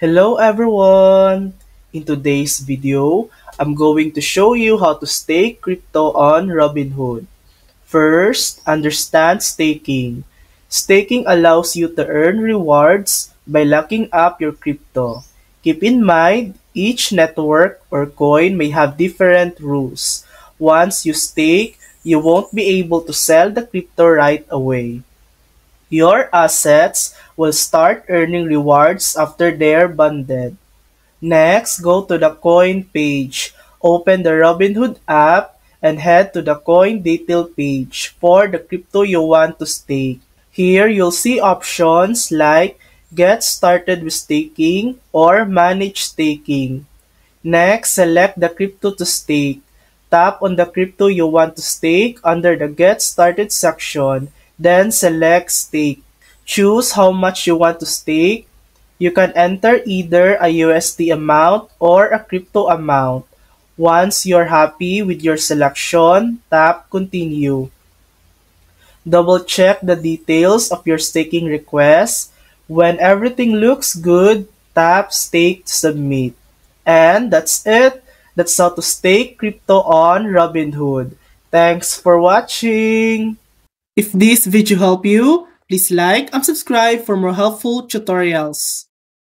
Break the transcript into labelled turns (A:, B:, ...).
A: Hello everyone! In today's video, I'm going to show you how to stake crypto on Robinhood. First, understand staking. Staking allows you to earn rewards by locking up your crypto. Keep in mind, each network or coin may have different rules. Once you stake, you won't be able to sell the crypto right away. Your assets will start earning rewards after they're bonded. Next, go to the coin page. Open the Robinhood app and head to the coin detail page for the crypto you want to stake. Here, you'll see options like Get Started with Staking or Manage Staking. Next, select the crypto to stake. Tap on the crypto you want to stake under the Get Started section, then select Stake. Choose how much you want to stake. You can enter either a USD amount or a crypto amount. Once you're happy with your selection, tap Continue. Double-check the details of your staking request. When everything looks good, tap Stake to submit. And that's it. That's how to stake crypto on Robinhood. Thanks for watching. If this video helped you, please like and subscribe for more helpful tutorials.